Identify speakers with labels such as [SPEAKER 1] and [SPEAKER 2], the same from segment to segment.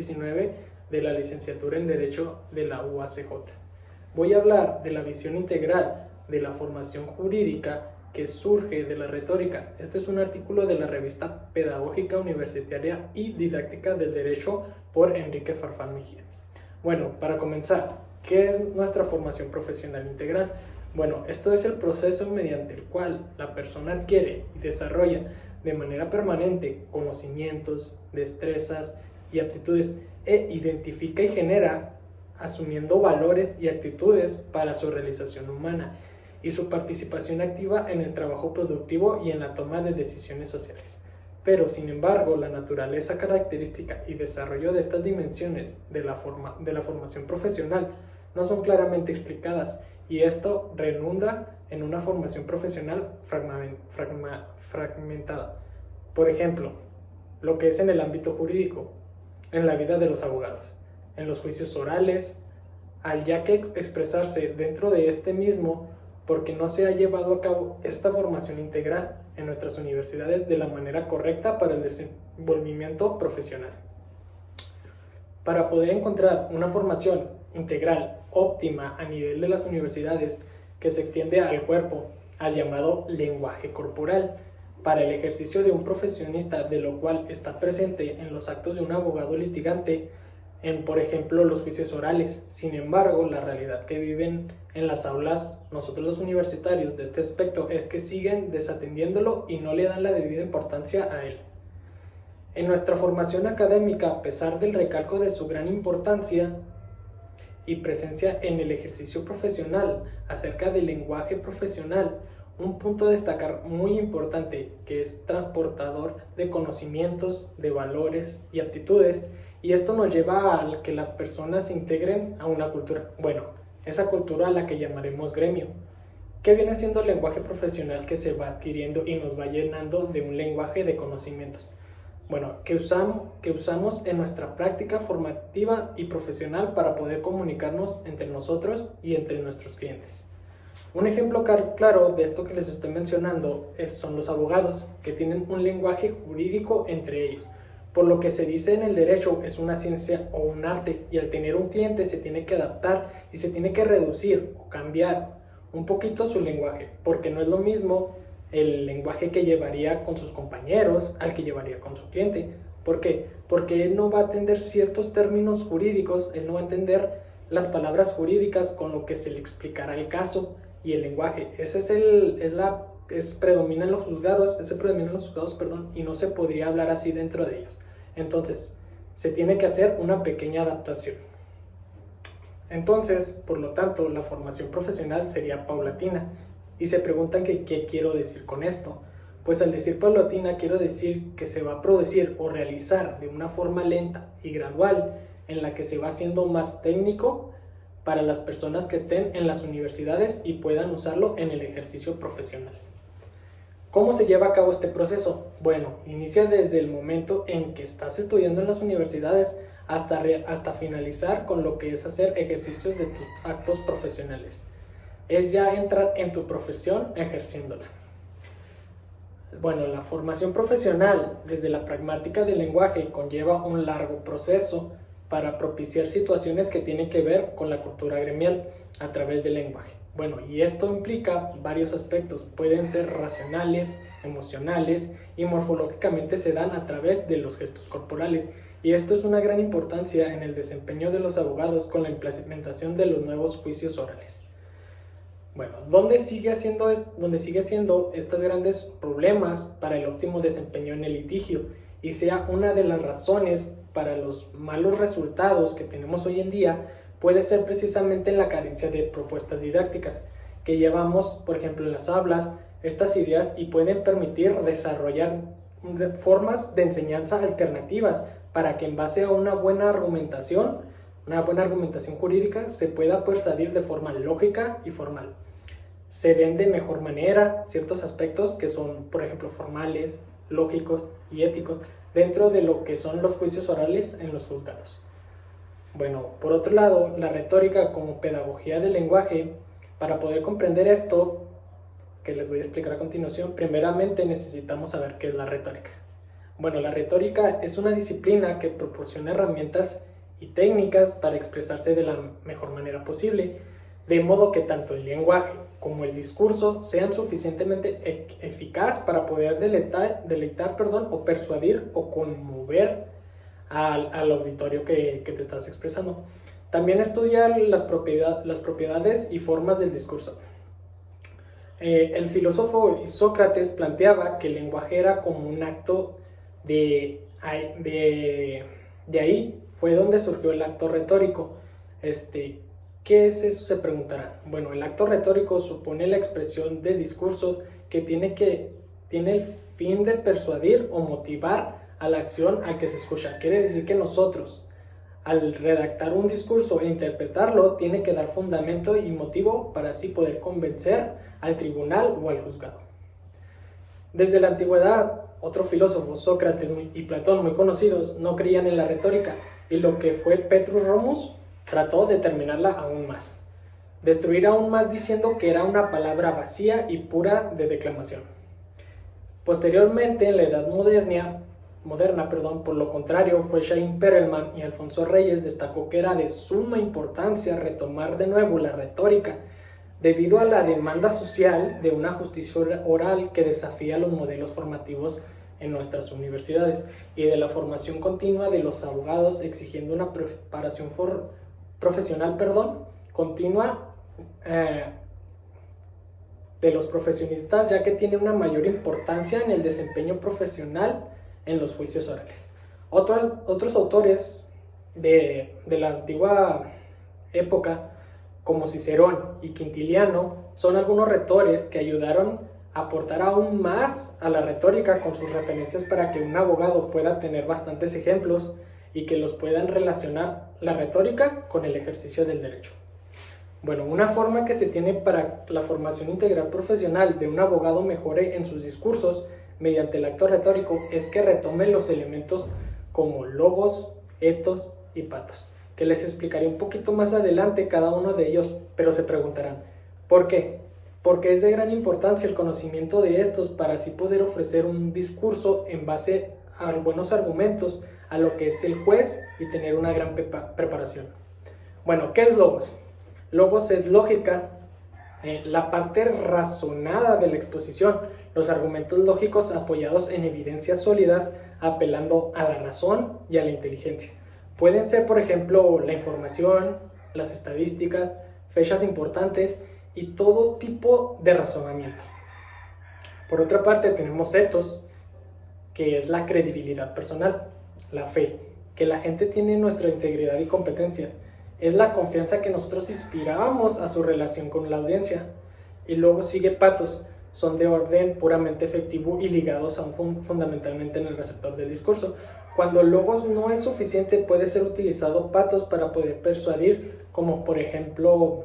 [SPEAKER 1] 19 de la licenciatura en Derecho de la UACJ. Voy a hablar de la visión integral de la formación jurídica que surge de la retórica. Este es un artículo de la revista Pedagógica Universitaria y Didáctica del Derecho por Enrique Farfán Mejía. Bueno, para comenzar, ¿qué es nuestra formación profesional integral? Bueno, esto es el proceso mediante el cual la persona adquiere y desarrolla de manera permanente conocimientos, destrezas y aptitudes e identifica y genera asumiendo valores y actitudes para su realización humana y su participación activa en el trabajo productivo y en la toma de decisiones sociales. Pero, sin embargo, la naturaleza característica y desarrollo de estas dimensiones de la formación profesional no son claramente explicadas y esto redunda en una formación profesional fragmentada. Por ejemplo, lo que es en el ámbito jurídico, en la vida de los abogados, en los juicios orales, al ya que expresarse dentro de este mismo porque no se ha llevado a cabo esta formación integral en nuestras universidades de la manera correcta para el desenvolvimiento profesional. Para poder encontrar una formación integral óptima a nivel de las universidades que se extiende al cuerpo, al llamado lenguaje corporal, para el ejercicio de un profesionista, de lo cual está presente en los actos de un abogado litigante, en, por ejemplo, los juicios orales. Sin embargo, la realidad que viven en las aulas nosotros los universitarios de este aspecto es que siguen desatendiéndolo y no le dan la debida importancia a él. En nuestra formación académica, a pesar del recalco de su gran importancia y presencia en el ejercicio profesional acerca del lenguaje profesional, un punto a destacar muy importante que es transportador de conocimientos, de valores y aptitudes, y esto nos lleva a que las personas se integren a una cultura, esa cultura a la que llamaremos gremio, que viene siendo el lenguaje profesional que se va adquiriendo y nos va llenando de un lenguaje de conocimientos, que usamos en nuestra práctica formativa y profesional para poder comunicarnos entre nosotros y entre nuestros clientes. Un ejemplo claro de esto que les estoy mencionando son los abogados, que tienen un lenguaje jurídico entre ellos. Por lo que se dice en el derecho, es una ciencia o un arte, y al tener un cliente se tiene que adaptar y se tiene que reducir o cambiar un poquito su lenguaje, porque no es lo mismo el lenguaje que llevaría con sus compañeros al que llevaría con su cliente. ¿Por qué? Porque él no va a entender ciertos términos jurídicos, él no va a entender las palabras jurídicas con lo que se le explicará el caso y el lenguaje. Predomina en los juzgados, y no se podría hablar así dentro de ellos. Entonces, se tiene que hacer una pequeña adaptación. Entonces, por lo tanto, la formación profesional sería paulatina. Y se preguntan qué quiero decir con esto. Pues al decir paulatina quiero decir que se va a producir o realizar de una forma lenta y gradual en la que se va haciendo más técnico para las personas que estén en las universidades y puedan usarlo en el ejercicio profesional. ¿Cómo se lleva a cabo este proceso? Bueno, inicia desde el momento en que estás estudiando en las universidades hasta finalizar con lo que es hacer ejercicios de tus actos profesionales. Es ya entrar en tu profesión ejerciéndola. La formación profesional desde la pragmática del lenguaje conlleva un largo proceso para propiciar situaciones que tienen que ver con la cultura gremial a través del lenguaje. Y esto implica varios aspectos, pueden ser racionales, emocionales y morfológicamente se dan a través de los gestos corporales. Y esto es una gran importancia en el desempeño de los abogados con la implementación de los nuevos juicios orales. ¿Dónde sigue siendo estos grandes problemas para el óptimo desempeño en el litigio y sea una de las razones para los malos resultados que tenemos hoy en día? Puede ser precisamente en la carencia de propuestas didácticas que llevamos, por ejemplo, en las aulas, estas ideas y pueden permitir desarrollar formas de enseñanza alternativas para que en base a una buena argumentación jurídica se pueda persuadir de forma lógica y formal. Se ven de mejor manera ciertos aspectos que son, por ejemplo, formales, lógicos y éticos dentro de lo que son los juicios orales en los juzgados. Por otro lado, la retórica como pedagogía del lenguaje, para poder comprender esto, que les voy a explicar a continuación, primeramente necesitamos saber qué es la retórica. Bueno, la retórica es una disciplina que proporciona herramientas y técnicas para expresarse de la mejor manera posible, de modo que tanto el lenguaje como el discurso sean suficientemente eficaz para poder deleitar, o persuadir o conmover al auditorio que te estás expresando. También estudia las propiedades y formas del discurso. El filósofo Sócrates planteaba que el lenguaje era como un acto de ahí fue donde surgió el acto retórico. ¿Qué es eso? Se preguntará. Bueno, el acto retórico supone la expresión de discurso que tiene el fin de persuadir o motivar a la acción al que se escucha. Quiere decir que nosotros, al redactar un discurso e interpretarlo, tiene que dar fundamento y motivo para así poder convencer al tribunal o al juzgado. Desde la antigüedad, otro filósofo, Sócrates y Platón, muy conocidos, no creían en la retórica, y lo que fue Petrus Romus trató de terminarla aún más, destruir aún más diciendo que era una palabra vacía y pura de declamación. Posteriormente, en la Edad Moderna, por lo contrario, fue Chaim Perelman y Alfonso Reyes destacó que era de suma importancia retomar de nuevo la retórica, debido a la demanda social de una justicia oral que desafía los modelos formativos en nuestras universidades y de la formación continua de los abogados, exigiendo una preparación profesional continua de los profesionistas, ya que tiene una mayor importancia en el desempeño profesional en los juicios orales. Otros autores de la antigua época, como Cicerón y Quintiliano, son algunos retores que ayudaron a aportar aún más a la retórica con sus referencias para que un abogado pueda tener bastantes ejemplos y que los puedan relacionar la retórica con el ejercicio del derecho. Bueno, una forma que se tiene para la formación integral profesional de un abogado mejore en sus discursos mediante el acto retórico es que retome los elementos como logos, etos y patos, que les explicaré un poquito más adelante cada uno de ellos, pero se preguntarán, ¿por qué? Porque es de gran importancia el conocimiento de estos para así poder ofrecer un discurso en base a buenos argumentos, a lo que es el juez y tener una gran preparación. Bueno, ¿qué es logos? Logos es lógica, la parte razonada de la exposición, los argumentos lógicos apoyados en evidencias sólidas, apelando a la razón y a la inteligencia. Pueden ser, por ejemplo, la información, las estadísticas, fechas importantes y todo tipo de razonamiento. Por otra parte, tenemos etos, que es la credibilidad personal, la fe, que la gente tiene en nuestra integridad y competencia. Es la confianza que nosotros inspiramos a su relación con la audiencia. Y luego sigue patos, son de orden puramente efectivo y ligados fundamentalmente en el receptor del discurso. Cuando logos no es suficiente, puede ser utilizado patos para poder persuadir, como por ejemplo,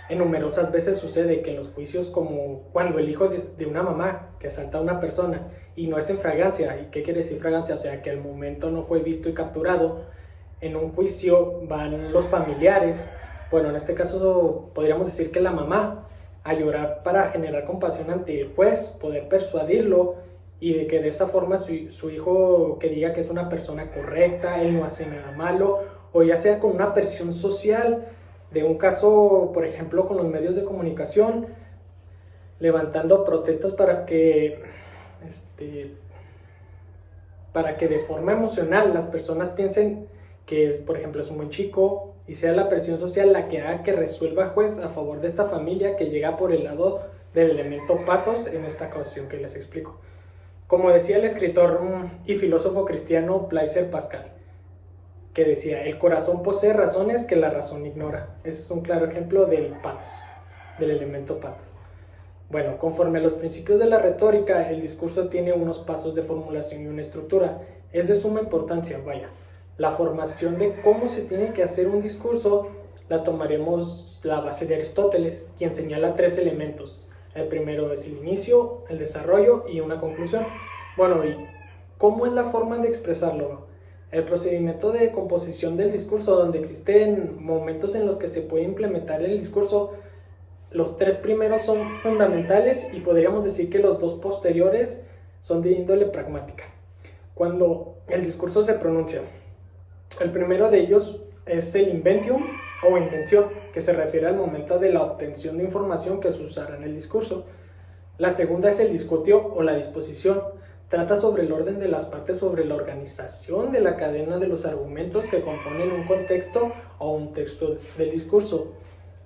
[SPEAKER 1] en numerosas veces sucede que en los juicios, como cuando el hijo de una mamá que asalta a una persona y no es en fragancia. ¿Y qué quiere decir fragancia? O sea, que al momento no fue visto y capturado. En un juicio van los familiares, bueno, en este caso podríamos decir que la mamá, a llorar para generar compasión ante el juez, poder persuadirlo y de que de esa forma su hijo que diga que es una persona correcta, él no hace nada malo, o ya sea con una presión social de un caso, por ejemplo, con los medios de comunicación, levantando protestas para que de forma emocional las personas piensen que, por ejemplo, es un buen chico, y sea la presión social la que haga que resuelva juez a favor de esta familia que llega por el lado del elemento patos en esta ocasión que les explico. Como decía el escritor y filósofo cristiano Blaise Pascal, que decía, el corazón posee razones que la razón ignora. Ese es un claro ejemplo del patos, del elemento patos. Bueno, conforme a los principios de la retórica, el discurso tiene unos pasos de formulación y una estructura. Es de suma importancia, vaya. La formación de cómo se tiene que hacer un discurso la tomaremos la base de Aristóteles, quien señala 3 elementos. El primero es el inicio, el desarrollo y una conclusión. Bueno, ¿y cómo es la forma de expresarlo? El procedimiento de composición del discurso, donde existen momentos en los que se puede implementar el discurso. Los 3 primeros son fundamentales y podríamos decir que los 2 posteriores son de índole pragmática. cuando el discurso se pronuncia. El primero de ellos es el inventium o invención, que se refiere al momento de la obtención de información que se usará en el discurso. La segunda es el discutio o la disposición. Trata sobre el orden de las partes, sobre la organización de la cadena de los argumentos que componen un contexto o un texto del discurso.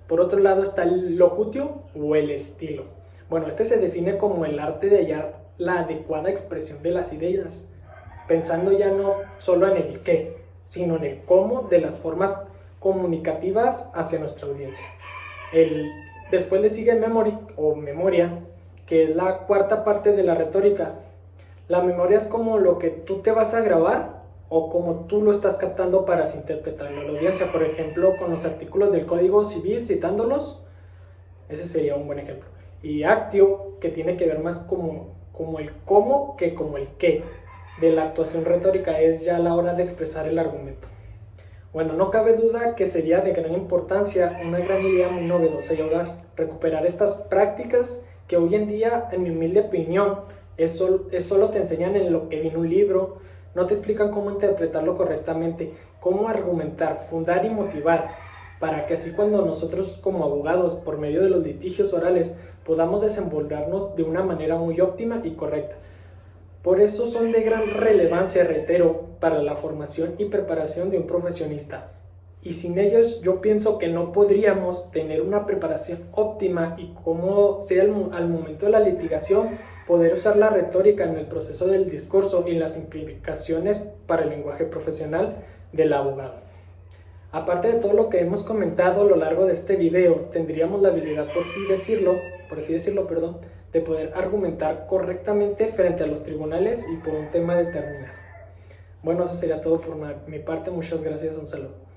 [SPEAKER 1] Por otro lado está el locutio o el estilo. Bueno, este se define como el arte de hallar la adecuada expresión de las ideas, pensando ya no solo en el qué, sino en el cómo de las formas comunicativas hacia nuestra audiencia. Después le sigue memoria, que es la cuarta parte de la retórica. La memoria es como lo que tú te vas a grabar o como tú lo estás captando para interpretarlo a la audiencia. Por ejemplo, con los artículos del Código Civil, citándolos, ese sería un buen ejemplo. Y actio, que tiene que ver más como el cómo que como el qué de la actuación retórica, es ya la hora de expresar el argumento. Bueno, no cabe duda que sería de gran importancia, una gran idea muy novedosa y audaz, recuperar estas prácticas que hoy en día, en mi humilde opinión, solo te enseñan en lo que viene un libro, no te explican cómo interpretarlo correctamente, cómo argumentar, fundar y motivar, para que así cuando nosotros como abogados, por medio de los litigios orales, podamos desenvolvernos de una manera muy óptima y correcta. Por eso son de gran relevancia, reitero, para la formación y preparación de un profesionista. Y sin ellos yo pienso que no podríamos tener una preparación óptima y como sea al momento de la litigación, poder usar la retórica en el proceso del discurso y las implicaciones para el lenguaje profesional del abogado. Aparte de todo lo que hemos comentado a lo largo de este video, tendríamos la habilidad, por así decirlo, de poder argumentar correctamente frente a los tribunales y por un tema determinado. Bueno, eso sería todo por mi parte. Muchas gracias. Un saludo.